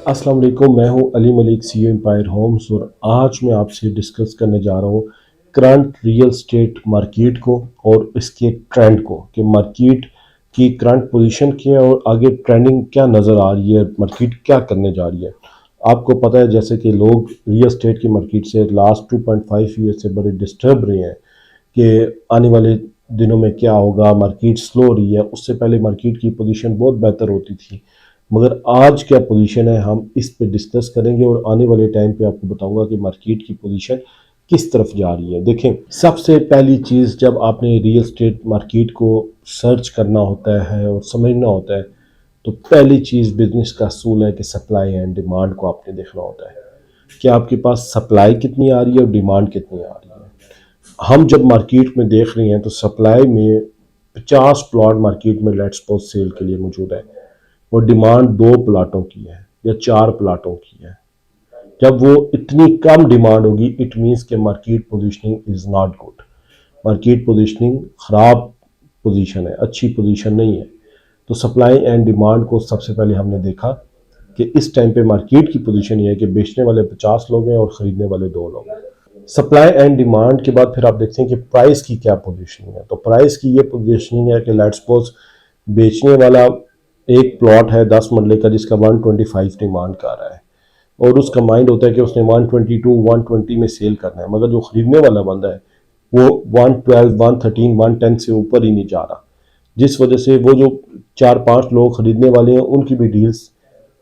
अस्सलाम वालेकुम, मैं हूं Ali Malik, CEO Empire Homes. और आज मैं आपसे डिस्कस करने जा रहा हूं करंट रियल एस्टेट मार्केट को और इसके ट्रेंड को, कि मार्केट की करंट पोजीशन क्या है और आगे ट्रेंडिंग क्या नज़र आ रही है, मार्केट क्या करने जा रही है। आपको पता है जैसे कि लोग रियल एस्टेट की मार्केट से लास्ट 2.5 ईयर से बड़े डिस्टर्ब रहे हैं कि आने वाले दिनों में क्या होगा, मार्केट स्लो हो रही है। उससे पहले मार्केट की पोजीशन बहुत बेहतर होती थी, मगर आज क्या पोजीशन है हम इस पे डिस्कस करेंगे और आने वाले टाइम पे आपको बताऊंगा कि मार्केट की पोजीशन किस तरफ जा रही है। देखें, सबसे पहली चीज़ जब आपने रियल एस्टेट मार्केट को सर्च करना होता है और समझना होता है, तो पहली चीज़ बिजनेस का असूल है कि सप्लाई एंड डिमांड को आपने देखना होता है कि आपके पास सप्लाई कितनी आ रही है और डिमांड कितनी आ रही है। हम जब मार्केट में देख रहे हैं तो सप्लाई में 50 प्लॉट मार्केट में लेट्स सपोज सेल के लिए मौजूद है और डिमांड 2 प्लाटों की है या 4 प्लाटों की है। जब वो इतनी कम डिमांड होगी, इट मीन्स के market positioning is not good. Market positioning खराब पोजीशन है, अच्छी पोजीशन नहीं है। तो सप्लाई एंड डिमांड को सबसे पहले हमने देखा कि इस टाइम पे मार्केट की पोजीशन ये है कि बेचने वाले 50 लोग हैं और ख़रीदने वाले 2 लोग हैं। सप्लाई एंड डिमांड के बाद फिर आप देखते हैं कि प्राइस की क्या पोजीशनिंग है। तो प्राइस की ये पोजीशनिंग है कि लेट्स सपोज बेचने वाला एक प्लॉट है 10 मरले का जिसका 125 डिमांड कर रहा है और उसका माइंड होता है कि उसने 122 120 में सेल करना है, मगर जो खरीदने वाला बंदा है वो 112 113 110 से ऊपर ही नहीं जा रहा, जिस वजह से वो जो 4-5 लोग खरीदने वाले हैं उनकी भी डील्स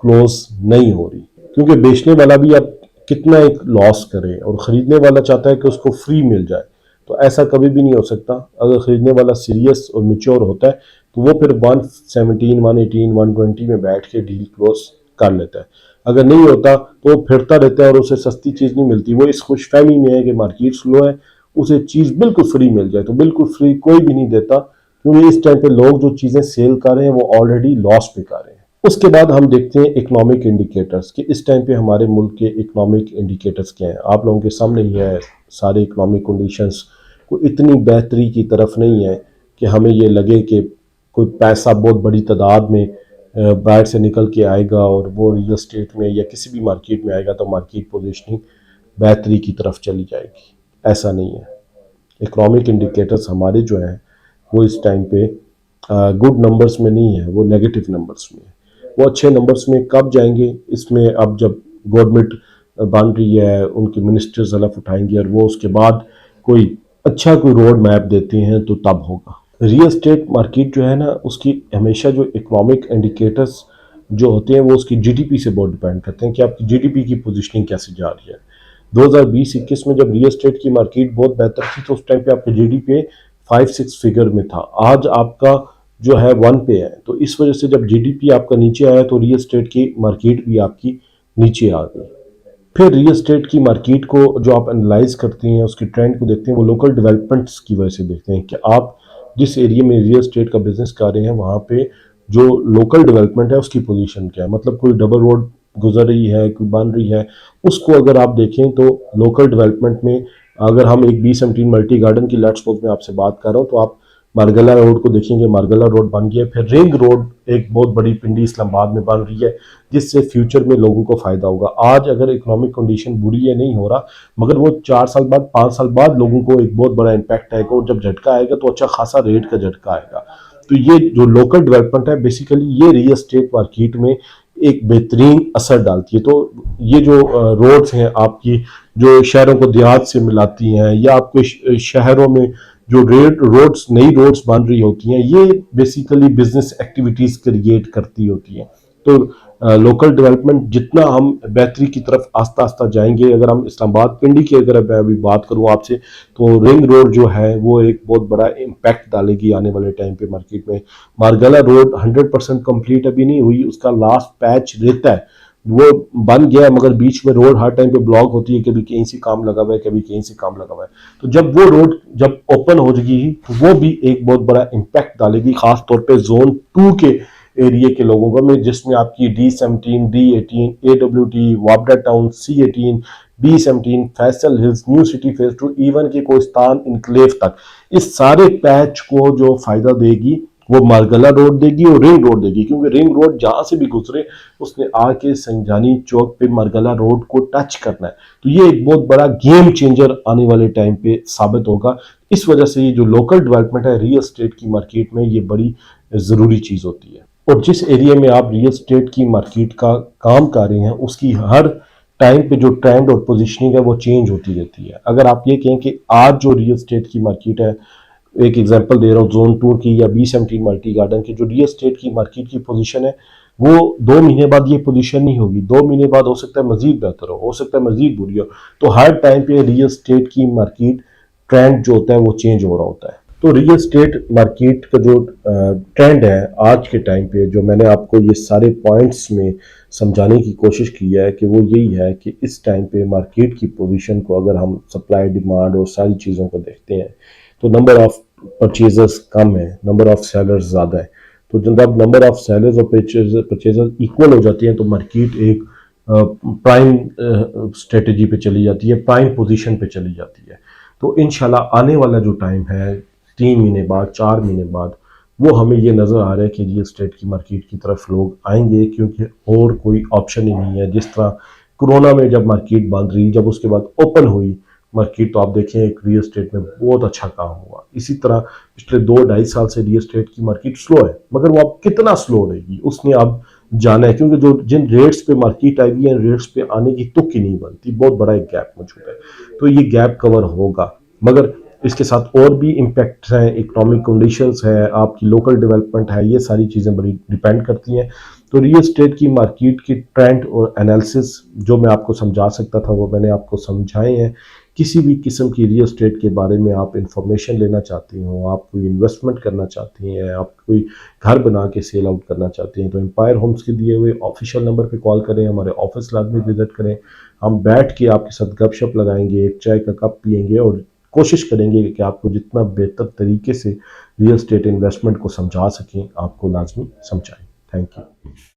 क्लोज नहीं हो रही, क्योंकि बेचने वाला भी अब कितना एक लॉस करे और ख़रीदने वाला चाहता है कि उसको फ्री मिल जाए। तो ऐसा कभी भी नहीं हो सकता। अगर ख़रीदने वाला सीरियस और मिच्योर होता है तो वो फिर 117 118 120 में बैठ के डील क्लोज कर लेता है। अगर नहीं होता तो वो फिरता रहता है और उसे सस्ती चीज़ नहीं मिलती। वो इस खुशफहमी में है कि मार्केट स्लो है, उसे चीज़ बिल्कुल फ्री मिल जाए। तो बिल्कुल फ्री कोई भी नहीं देता, क्योंकि इस टाइम पे लोग जो चीज़ें सेल कर रहे हैं वो ऑलरेडी लॉस पे कर रहे हैं। उसके बाद हम देखते हैं इकोनॉमिक इंडिकेटर्स, कि इस टाइम पे हमारे मुल्क के इकोनॉमिक इंडिकेटर्स क्या हैं। आप लोगों के सामने ही है, सारे इकोनॉमिक कंडीशंस को इतनी बेहतरी की तरफ नहीं है कि हमें ये लगे कि कोई पैसा बहुत बड़ी तादाद में बाहर से निकल के आएगा और वो रियल स्टेट में या किसी भी मार्केट में आएगा तो मार्केट पोजीशनिंग बेहतरी की तरफ चली जाएगी। ऐसा नहीं है। इकोनॉमिक इंडिकेटर्स हमारे जो हैं वो इस टाइम पे गुड नंबर्स में नहीं है, वो नेगेटिव नंबर्स में है। वो अच्छे नंबर्स में कब जाएंगे, इसमें अब जब गवर्नमेंट बन रही है, उनके मिनिस्टर्स हलफ उठाएंगे और वो उसके बाद कोई अच्छा कोई रोड मैप देते हैं तो तब होगा। रियल एस्टेट मार्केट जो है ना, उसकी हमेशा जो इकोनॉमिक इंडिकेटर्स जो होते हैं वो उसकी जीडीपी से बहुत डिपेंड करते हैं कि आपकी जीडीपी की पोजीशनिंग कैसे जा रही है। 2020-21 में जब रियल एस्टेट की मार्केट बहुत बेहतर थी तो उस टाइम पे आपका जीडीपी 5-6 फिगर में था। आज आपका जो है 1 पे है। तो इस वजह से जब जीडीपी आपका नीचे आया तो रियल एस्टेट की मार्केट भी आपकी नीचे आ गई। फिर रियल एस्टेट की मार्केट को जो आप एनालाइज करते हैं, उसके ट्रेंड को देखते हैं, वो लोकल डेवलपमेंट्स की वजह से देखते हैं कि आप जिस एरिया में रियल एस्टेट का बिजनेस कर रहे हैं वहाँ पे जो लोकल डेवलपमेंट है उसकी पोजीशन क्या है। मतलब कोई डबल रोड गुजर रही है, कोई बन रही है, उसको अगर आप देखें तो लोकल डेवलपमेंट में अगर हम एक B17 मल्टी गार्डन की लेट्स सपोज में आपसे बात कर रहा हूँ तो आप मारगला रोड को देखेंगे, मारगला रोड बन गया। फिर रिंग रोड एक बहुत बड़ी पिंडी इस्लामाबाद में बन रही है, जिससे फ्यूचर में लोगों को फायदा होगा। आज अगर इकोनॉमिक कंडीशन बुरी है, नहीं हो रहा, मगर वो 4 साल बाद 5 साल बाद लोगों को एक बहुत बड़ा इम्पैक्ट आएगा और जब झटका आएगा तो अच्छा खासा रेट का झटका आएगा। तो ये जो लोकल डेवलपमेंट है बेसिकली ये रियल एस्टेट मार्केट में एक बेहतरीन असर डालती है। तो ये जो रोड्स हैं आपकी, जो शहरों को देहात से मिलाती हैं, या आपके शहरों में जो रोड्स नई रोड्स बन रही होती हैं, ये बेसिकली बिजनेस एक्टिविटीज क्रिएट करती होती हैं। तो लोकल डेवलपमेंट जितना हम बेहतरी की तरफ आस्ता आस्ता जाएंगे, अगर हम इस्लामाबाद पिंडी की अगर मैं अभी बात करूं आपसे, तो रिंग रोड जो है वो एक बहुत बड़ा इम्पैक्ट डालेगी आने वाले टाइम पे मार्केट में। मारगला रोड 100% कंप्लीट अभी नहीं हुई, उसका लास्ट पैच रहता है, वो बन गया, मगर बीच में रोड हर टाइम पे ब्लॉक होती है, कभी कहीं से काम लगा हुआ है, कभी कहीं से काम लगा हुआ है। तो जब वो रोड जब ओपन हो जाएगी तो वो भी एक बहुत बड़ा इम्पैक्ट डालेगी, खास तौर पे जोन 2 के एरिया के लोगों को, में जिसमें आपकी D17 D18 AWT वापडा town C18 B17 Faisal hills new city phase 2 इवन के कोस्तान इनक्लेव तक, इस सारे पैच को जो फायदा देगी वो मारगला रोड देगी और रिंग रोड देगी, क्योंकि रिंग रोड जहां से भी गुजरे उसने आके संजानी चौक पे मारगला रोड को टच करना है। तो ये एक बहुत बड़ा गेम चेंजर आने वाले टाइम पे साबित होगा। इस वजह से ये जो लोकल डेवलपमेंट है रियल एस्टेट की मार्केट में, ये बड़ी जरूरी चीज होती है। और जिस एरिया में आप रियल एस्टेट की मार्केट का काम कर रहे हैं उसकी हर टाइम पे जो ट्रेंड और पोजीशनिंग है वो चेंज होती रहती है। अगर आप ये कहें कि आज जो रियल एस्टेट की मार्केट है, एक एग्जांपल दे रहा हूँ जोन 2 की या B17 मल्टी गार्डन की, जो रियल एस्टेट की मार्केट की पोजीशन है वो 2 महीने बाद ये पोजीशन नहीं होगी, 2 महीने बाद हो सकता है मजीद बेहतर हो सकता है मजीद बुरी हो। तो हर टाइम पे रियल एस्टेट की मार्केट ट्रेंड जो होता है वो चेंज हो रहा होता है। तो रियल एस्टेट मार्केट का जो ट्रेंड है आज के टाइम पे, जो मैंने आपको ये सारे पॉइंट्स में समझाने की कोशिश की है कि वो यही है कि इस टाइम पे मार्केट की पोजीशन को अगर हम सप्लाई डिमांड और सारी चीज़ों को देखते हैं तो नंबर ऑफ परचेजर्स कम है, नंबर ऑफ सेलर्स ज़्यादा है। तो जब नंबर ऑफ सेलर्स और परचेजर्स इक्वल हो जाती हैं तो मार्केट एक प्राइम स्ट्रेटजी पे चली जाती है, प्राइम पोजीशन पे चली जाती है। तो इंशाल्लाह आने वाला जो टाइम है 3 महीने बाद, 4 महीने बाद, वो हमें ये नज़र आ रहा है कि रियल एस्टेट की मार्केट की तरफ लोग आएंगे, क्योंकि और कोई ऑप्शन ही नहीं है। जिस तरह कोरोना में जब मार्केट बंद रही, जब उसके बाद ओपन हुई मार्केट, तो आप देखें एक रियल एस्टेट में बहुत अच्छा काम हुआ। इसी तरह पिछले 2-2.5 साल से रियल एस्टेट की मार्केट स्लो है, मगर वो अब कितना स्लो रहेगी उसने अब जाना है, क्योंकि जो जिन रेट्स पे मार्केट आई हुई है रेट्स पे आने की तुक ही नहीं बनती, बहुत बड़ा एक गैप मौजूद है। तो ये गैप कवर होगा, मगर इसके साथ और भी इम्पैक्ट हैं, इकोनॉमिक कंडीशंस है, आपकी लोकल डेवलपमेंट है, ये सारी चीज़ें बड़ी डिपेंड करती हैं। तो रियल एस्टेट की मार्केट की ट्रेंड और एनालिसिस जो मैं आपको समझा सकता था वो मैंने आपको समझाए हैं। किसी भी किस्म की रियल एस्टेट के बारे में आप इंफॉर्मेशन लेना चाहती हो, आप कोई इन्वेस्टमेंट करना चाहती हैं, आप कोई घर बना के सेल आउट करना चाहती हैं, तो एम्पायर होम्स के दिए हुए ऑफिशियल नंबर पे कॉल करें, हमारे ऑफिस लाजमी विजिट करें। हम बैठ के आपके साथ गपशप लगाएंगे, एक चाय का कप पियेंगे और कोशिश करेंगे कि आपको जितना बेहतर तरीके से रियल एस्टेट इन्वेस्टमेंट को समझा सकें, आपको लाजमी समझाएं। Thank you.